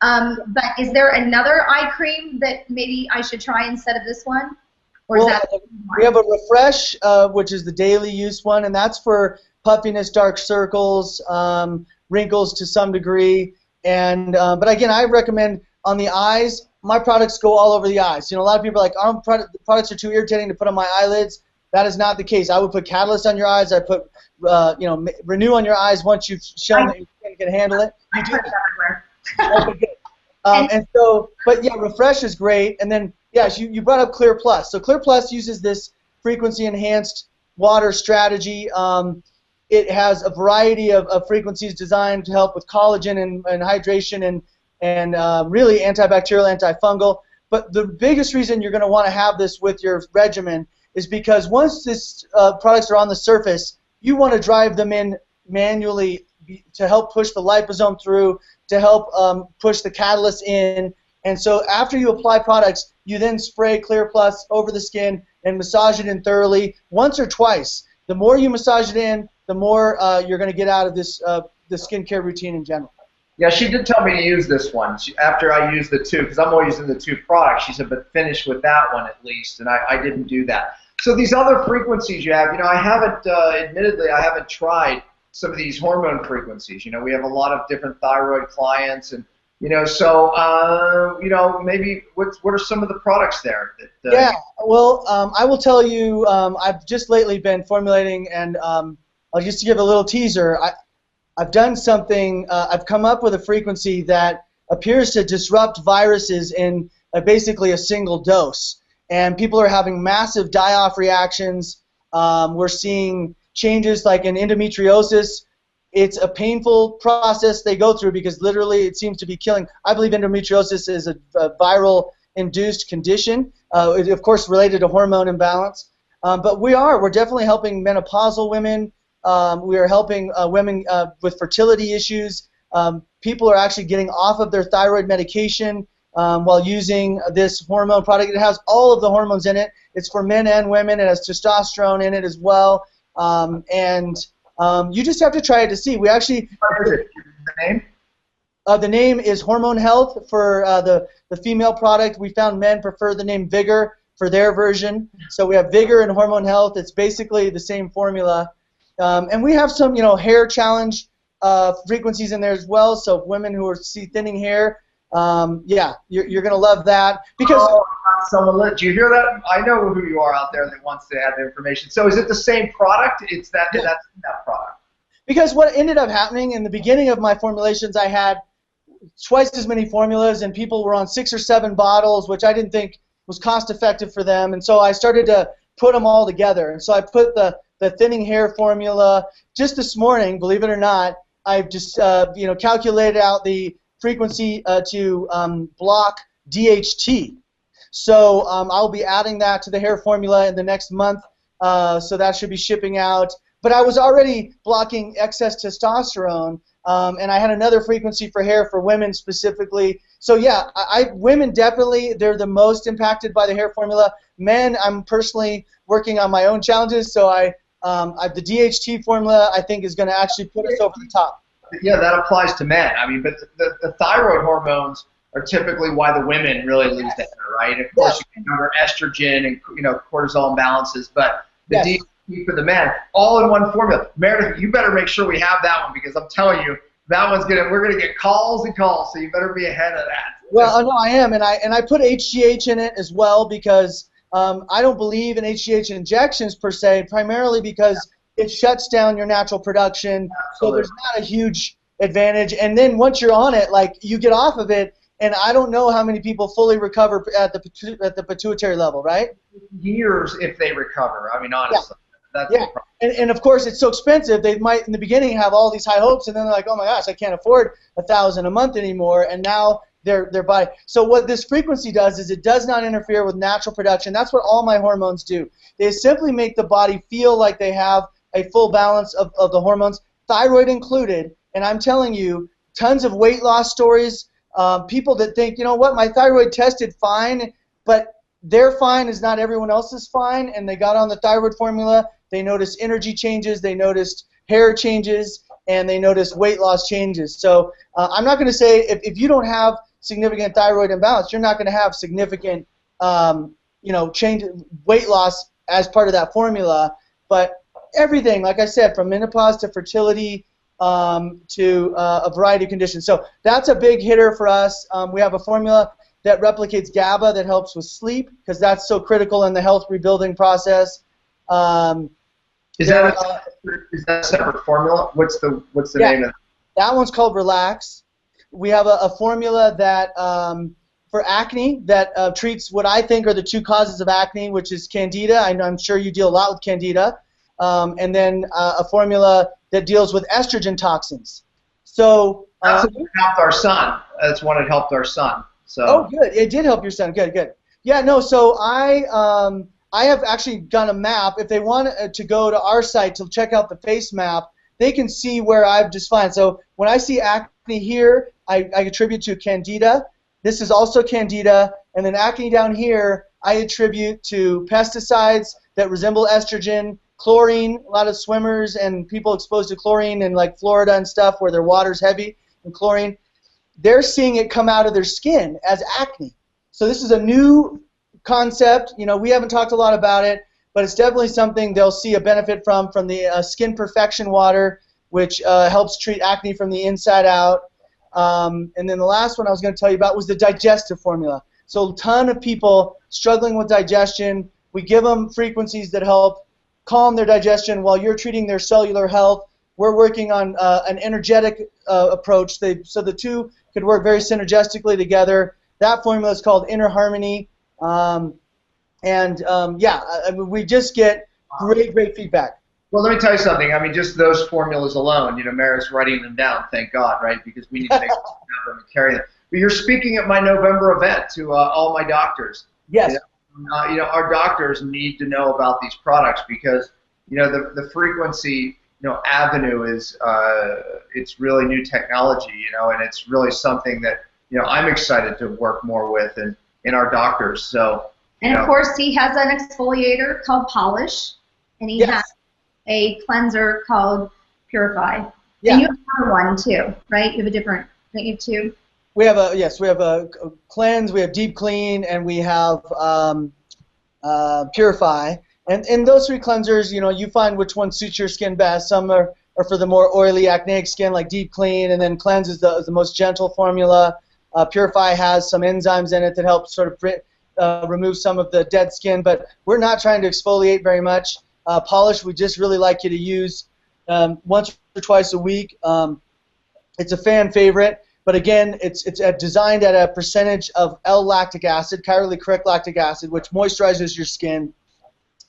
Yes. But is there another eye cream that maybe I should try instead of this one? Or is that we have a Refresh, which is the daily use one, and that's for puffiness, dark circles, wrinkles to some degree. And but again, I recommend on the eyes. My products go all over the eyes. A lot of people are like, oh, the products are too irritating to put on my eyelids. That is not the case. I would put Catalyst on your eyes. I put Renew on your eyes once you've shown that you can handle it. You do that. Okay, and so, but yeah, Refresh is great. And then, yes, you brought up Clear Plus. So Clear Plus uses this frequency-enhanced water strategy. It has a variety of frequencies designed to help with collagen and hydration and really antibacterial, antifungal. But the biggest reason you're going to want to have this with your regimen is because once these products are on the surface, you want to drive them in manually to help push the liposome through, to help push the catalyst in. And so after you apply products, you then spray Clear Plus over the skin and massage it in thoroughly once or twice. The more you massage it in, the more you're going to get out of this the skincare routine in general. Yeah, she did tell me to use this one after I used the two, because I'm only using the two products. She said, but finish with that one at least, and I didn't do that. So these other frequencies you have, I haven't, admittedly, I haven't tried some of these hormone frequencies. We have a lot of different thyroid clients, and so maybe what are some of the products there? That, yeah, well, I will tell you, I've just lately been formulating, and I'll just give a little teaser. I've done something. I've come up with a frequency that appears to disrupt viruses in basically a single dose, and people are having massive die-off reactions. We're seeing changes like in endometriosis. It's a painful process they go through because literally it seems to be killing. I believe endometriosis is a viral-induced condition, of course related to hormone imbalance. But we're definitely helping menopausal women. We are helping women with fertility issues. People are actually getting off of their thyroid medication while using this hormone product. It has all of the hormones in it. It's for men and women. It has testosterone in it as well. You just have to try it to see. We actually. What is it? The name? The name is Hormone Health for the female product. We found men prefer the name Vigor for their version. So we have Vigor and Hormone Health. It's basically the same formula. And we have some, hair challenge frequencies in there as well. So women who see thinning hair, yeah, you're going to love that. Because do you hear that? I know who you are out there that wants to add the information. So is it the same product? It's that product. Because what ended up happening in the beginning of my formulations, I had twice as many formulas, and people were on 6 or 7 bottles, which I didn't think was cost effective for them. And so I started to put them all together. And so I put the thinning hair formula just this morning. Believe it or not, I've just calculated out the frequency to block DHT. So I'll be adding that to the hair formula in the next month. So that should be shipping out. But I was already blocking excess testosterone, and I had another frequency for hair for women specifically. So yeah, women definitely, they're the most impacted by the hair formula. Men, I'm personally working on my own challenges, so the DHT formula I think is going to actually put us over the top. Yeah, that applies to men. I mean, but the thyroid hormones are typically why the women really lose the hair, right? And of course, you can cover estrogen and cortisol imbalances, but the DHT for the men, all in one formula. Meredith, you better make sure we have that one because I'm telling you, that one's we're gonna get calls and calls, so you better be ahead of that. Well, no, I am, and I put HGH in it as well because I don't believe in HGH injections per se, primarily because it shuts down your natural production. Absolutely. So there's not a huge advantage. And then once you're on it, like you get off of it, and I don't know how many people fully recover at the pituitary level, right? Years if they recover. I mean, honestly. That's yeah. And of course, it's so expensive. They might in the beginning have all these high hopes, and then they're like, oh my gosh, I can't afford $1,000 a month anymore, and now they're body. So what this frequency does is it does not interfere with natural production. That's what all my hormones do. They simply make the body feel like they have a full balance of the hormones, thyroid included. And I'm telling you, tons of weight loss stories, people that think, you know what, my thyroid tested fine, but their fine is not everyone else's fine, and they got on the thyroid formula, they noticed energy changes, they noticed hair changes, and they noticed weight loss changes. So I'm not going to say if you don't have significant thyroid imbalance, you're not going to have significant change, weight loss as part of that formula. But everything, like I said, from menopause to fertility to a variety of conditions. So that's a big hitter for us. We have a formula that replicates GABA that helps with sleep because that's so critical in the health rebuilding process. Is that a separate formula? What's the name of it? That one's called Relax. We have a formula that for acne that treats what I think are the two causes of acne, which is Candida. I'm sure you deal a lot with Candida. And then a formula that deals with estrogen toxins. So that's what helped our son. That's one that helped our son. So. Oh, good. It did help your son. Good, good. Yeah, no. So I have actually got a map. If they want to go to our site to check out the face map, they can see where I've just found. So when I see acne here, I attribute to Candida. This is also Candida. And then acne down here, I attribute to pesticides that resemble estrogen, chlorine. A lot of swimmers and people exposed to chlorine in like Florida and stuff where their water's heavy in chlorine, they're seeing it come out of their skin as acne. So this is a new concept. You know, we haven't talked a lot about it, but it's definitely something they'll see a benefit from the Skin Perfection water, which helps treat acne from the inside out. And then the last one I was going to tell you about was the digestive formula. So a ton of people struggling with digestion, we give them frequencies that help calm their digestion while you're treating their cellular health. We're working on an energetic approach, so the two could work very synergistically together. That formula is called Inner Harmony. Yeah, I mean, we just get great feedback. Well, let me tell you something. I mean, just those formulas alone, you know, Mary's writing them down, thank God, right? Because we need to make sure them and carry them. But you're speaking at my November event to all my doctors. Yes. You know, our doctors need to know about these products because, you know, the frequency, you know, avenue is it's really new technology, you know, and it's really something that, you know, I'm excited to work more with and in our doctors. So. And of course, he has an exfoliator called Polish, and he has a cleanser called Purify. Yeah. And you have another one too, right? You have a different, don't you have two? We have we have a cleanse, we have deep clean, and we have Purify. And those three cleansers, you know, you find which one suits your skin best. Some are for the more oily, acneic skin, like deep clean, and then cleanse is the most gentle formula. Purify has some enzymes in it that help sort of remove some of the dead skin, but we're not trying to exfoliate very much. Polish, we just really like you to use once or twice a week. It's a fan favorite, but again, it's designed at a percentage of L-lactic acid, chirally correct lactic acid, which moisturizes your skin,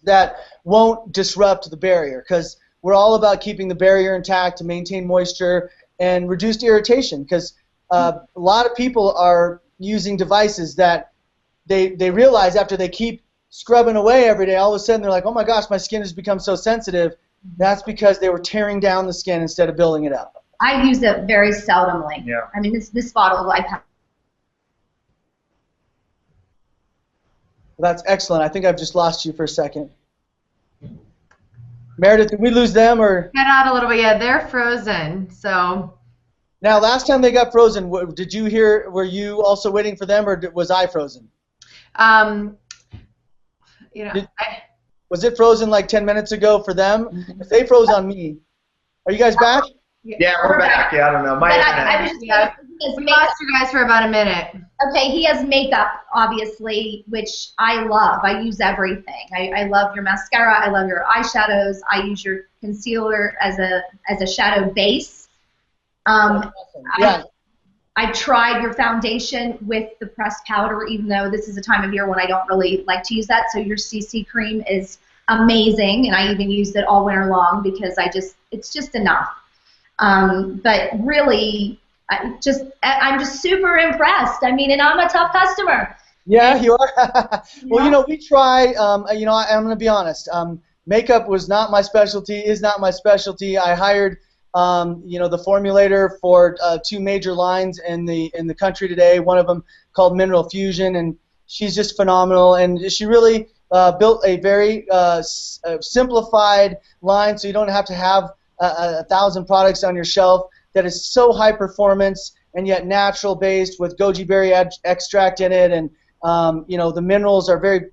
that won't disrupt the barrier, because we're all about keeping the barrier intact to maintain moisture and reduced irritation, because a lot of people are using devices that they realize after they keep scrubbing away every day, all of a sudden they're like, oh my gosh, my skin has become so sensitive. That's because they were tearing down the skin instead of building it up. I use it very seldomly. Yeah. I mean, this bottle I've had. Well, that's excellent. I think I've just lost you for a second. Meredith, did we lose them or? Cut out a little bit. Yeah, they're frozen. So. Now, last time they got frozen, did you hear? Were you also waiting for them, or was I frozen? You know, was it frozen like 10 minutes ago for them? If they froze on me. Are you guys back? Yeah, we're back. Yeah, I don't know. I was just we lost you guys for about a minute. Okay, he has makeup, obviously, which I love. I use everything. I love your mascara. I love your eyeshadows. I use your concealer as a shadow base. Awesome. Yeah. I tried your foundation with the pressed powder, even though this is a time of year when I don't really like to use that. So your CC cream is amazing, and I even used it all winter long because it's just enough. But really, I'm just super impressed. I mean, and I'm a tough customer. Yeah, you are. Well, you know, we try. You know, I'm going to be honest. Makeup was not my specialty. Is not my specialty. I hired, you know, the formulator for 2 major lines in the country today. One of them called Mineral Fusion, and she's just phenomenal. And she really built a very simplified line, so you don't have to have 1,000 products on your shelf. That is so high performance and yet natural based with goji berry extract in it, and you know, the minerals are very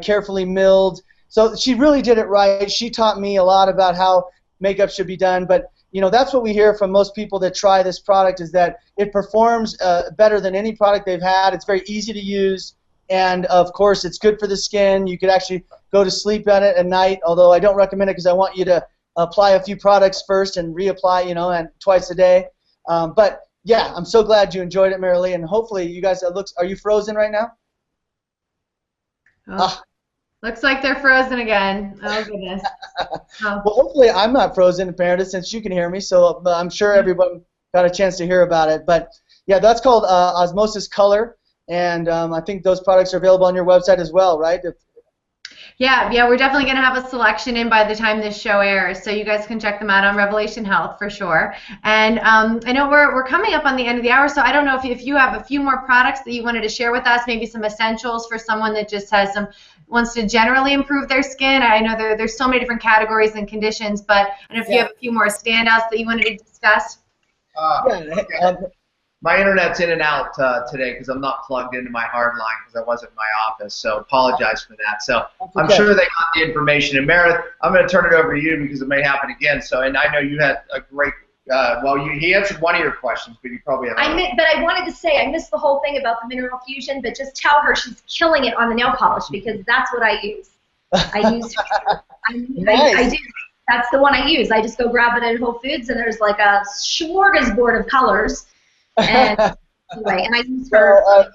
carefully milled. So she really did it right. She taught me a lot about how makeup should be done. But you know, that's what we hear from most people that try this product, is that it performs better than any product they've had. It's very easy to use, and of course, it's good for the skin. You could actually go to sleep on it at night. Although I don't recommend it because I want you to apply a few products first and reapply, you know, and twice a day. But yeah, I'm so glad you enjoyed it, Marilee, and hopefully you guys. Are you frozen right now? Oh, looks like they're frozen again. Oh goodness. Oh. Well, hopefully I'm not frozen, Meredith, since you can hear me. So I'm sure everyone got a chance to hear about it. But yeah, that's called Osmosis Color, and I think those products are available on your website as well, right? Yeah, we're definitely going to have a selection in by the time this show airs, so you guys can check them out on Revelation Health for sure. And I know we're coming up on the end of the hour, so I don't know if you have a few more products that you wanted to share with us, maybe some essentials for someone that just wants to generally improve their skin. I know there's so many different categories and conditions, but I don't know if you have a few more standouts that you wanted to discuss. My internet's in and out today because I'm not plugged into my hard line because I wasn't in my office, so apologize for that. So I'm sure they got the information. And Meredith, I'm going to turn it over to you because it may happen again. So, and I know you had a great, he answered one of your questions, but you probably have But I wanted to say, I missed the whole thing about the Mineral Fusion, but just tell her she's killing it on the nail polish because that's what I use. I use, Nice. I do. That's the one I use. I just go grab it at Whole Foods, and there's like a smorgasbord of colors. And anyway, and I use her.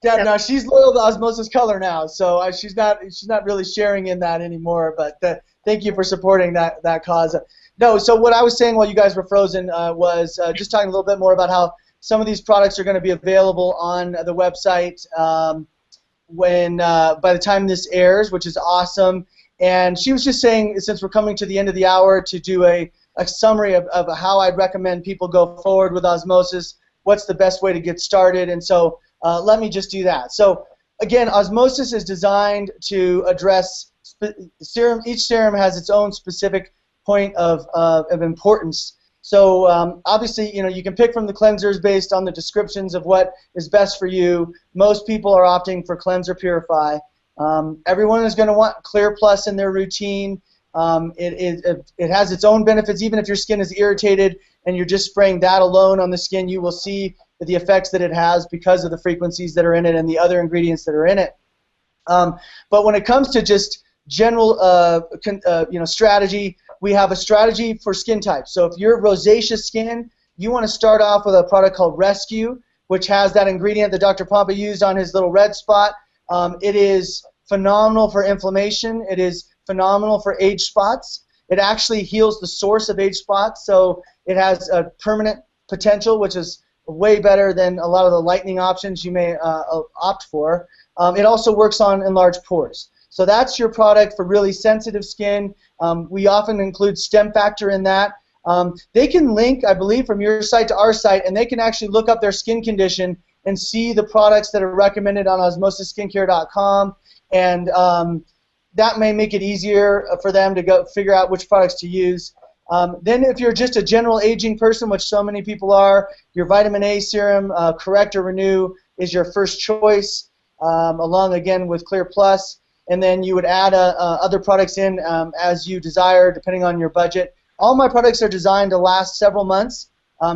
Now she's loyal to Osmosis Color now, so she's not really sharing in that anymore. But thank you for supporting that cause. No, so what I was saying while you guys were frozen was just talking a little bit more about how some of these products are going to be available on the website when by the time this airs, which is awesome. And she was just saying, since we're coming to the end of the hour, to do a summary of how I'd recommend people go forward with Osmosis. What's the best way to get started? And so let me just do that. So again, Osmosis is designed to address serum. Each serum has its own specific point of importance. So obviously, you know, you can pick from the cleansers based on the descriptions of what is best for you. Most people are opting for Cleanse or Purify. Everyone is going to want Clear Plus in their routine. It has its own benefits. Even if your skin is irritated and you're just spraying that alone on the skin, you will see the effects that it has because of the frequencies that are in it and the other ingredients that are in it. But when it comes to just general strategy, we have a strategy for skin types. So if you're rosacea skin, you want to start off with a product called Rescue, which has that ingredient that Dr. Pompa used on his little red spot. It is phenomenal for inflammation. It is phenomenal for age spots. It actually heals the source of age spots, so it has a permanent potential, which is way better than a lot of the lightning options you may opt for. It also works on enlarged pores. So that's your product for really sensitive skin. We often include stem factor in that. They can link, I believe, from your site to our site, and they can actually look up their skin condition and see the products that are recommended on osmosisskincare.com, and that may make it easier for them to go figure out which products to use. Then if you're just a general aging person, which so many people are, your vitamin A serum, Correct or Renew, is your first choice, along again with Clear Plus, and then you would add other products in as you desire, depending on your budget. All my products are designed to last several months,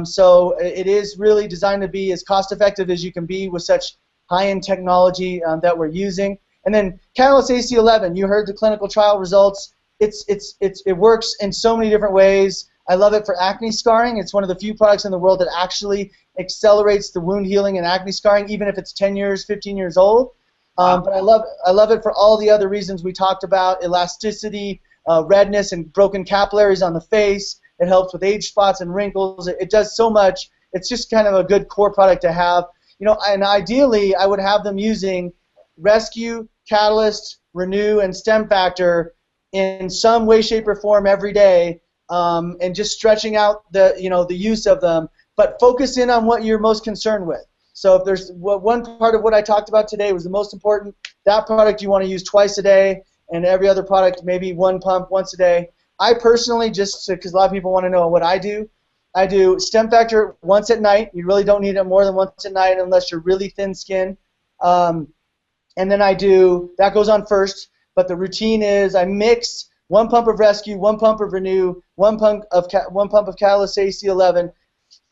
so it is really designed to be as cost-effective as you can be with such high-end technology that we're using. And then Catalyst AC11, you heard the clinical trial results. It works in so many different ways. I love it for acne scarring. It's one of the few products in the world that actually accelerates the wound healing and acne scarring, even if it's 10 years, 15 years old. But I love it for all the other reasons we talked about: elasticity, redness, and broken capillaries on the face. It helps with age spots and wrinkles. It does so much. It's just kind of a good core product to have. You know, and ideally, I would have them using Rescue, Catalyst, Renew, and Stem Factor in some way, shape, or form every day, and just stretching out the use of them. But focus in on what you're most concerned with. So if there's one part of what I talked about today was the most important, that product you want to use twice a day, and every other product maybe one pump once a day. I personally, just because a lot of people want to know what I do Stem Factor once at night. You really don't need it more than once at night unless you're really thin skin. And then that goes on first, but the routine is I mix 1 pump of Rescue, 1 pump of Renew, 1 pump of Catalyst AC11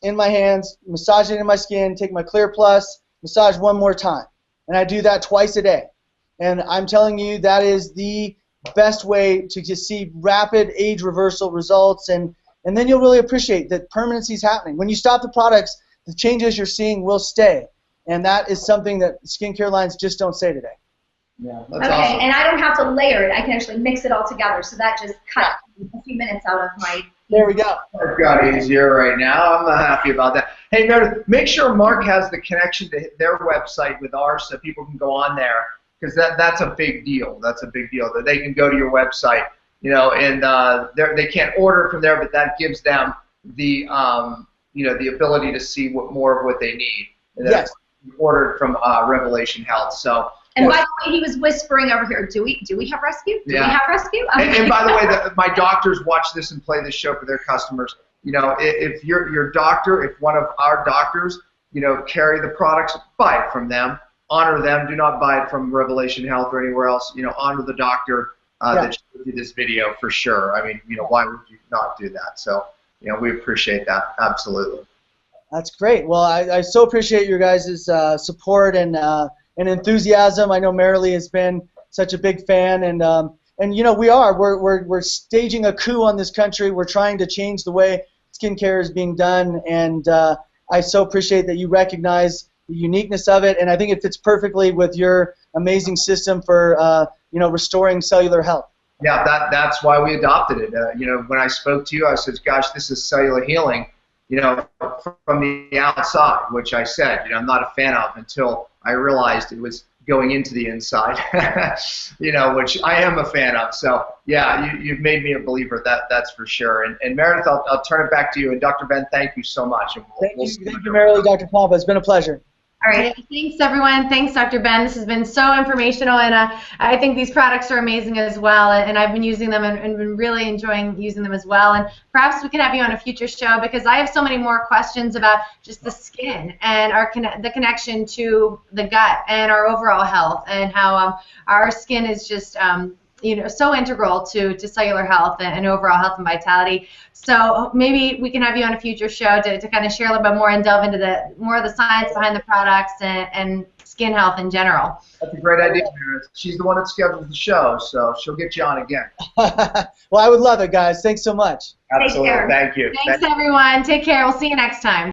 in my hands, massage it in my skin, take my Clear Plus, massage one more time. And I do that twice a day. And I'm telling you, that is the best way to just see rapid age reversal results, and then you'll really appreciate that permanency is happening. When you stop the products, the changes you're seeing will stay. And that is something that skincare lines just don't say today. Yeah, that's okay, awesome. And I don't have to layer it. I can actually mix it all together. So that just cut a few minutes out of my... There we go. I've got easier right now. I'm happy about that. Hey, Meredith, make sure Mark has the connection to their website with ours so people can go on there, because that's a big deal. That's a big deal that they can go to your website, and they can't order from there, but that gives them the the ability to see more of what they need. And that's ordered from Revelation Health. So. And by the way, he was whispering over here, do we have Rescue? Do we have Rescue? And by the way, my doctors watch this and play this show for their customers. If your doctor, if one of our doctors, carry the products, buy it from them. Honor them. Do not buy it from Revelation Health or anywhere else. Honor the doctor that did this video for sure. I mean, why would you not do that? So, we appreciate that. Absolutely. That's great. Well, I so appreciate your guys' support and enthusiasm. I know Marilee has been such a big fan, and we're staging a coup on this country. We're trying to change the way skincare is being done, and I so appreciate that you recognize the uniqueness of it, and I think it fits perfectly with your amazing system for restoring cellular health. Yeah, that's why we adopted it. When I spoke to you, I said, gosh, this is cellular healing, from the outside, which I said, I'm not a fan of until I realized it was going into the inside, which I am a fan of. So, yeah, you've made me a believer, that's for sure. And Meredith, I'll turn it back to you. And Dr. Ben, thank you so much. And thank you, Marilee, Dr. Pompa. It's been a pleasure. All right. Thanks, everyone. Thanks, Dr. Ben. This has been so informational, and I think these products are amazing as well, and I've been using them and been really enjoying using them as well. And perhaps we can have you on a future show, because I have so many more questions about just the skin and the connection to the gut and our overall health, and how our skin is just so integral to cellular health and overall health and vitality. So maybe we can have you on a future show to kind of share a little bit more and delve into more of the science behind the products and skin health in general. That's a great idea, Meredith. She's the one that schedules the show, so she'll get you on again. Well, I would love it, guys. Thanks so much. Absolutely. Thank you. Thanks, everyone. Take care. We'll see you next time.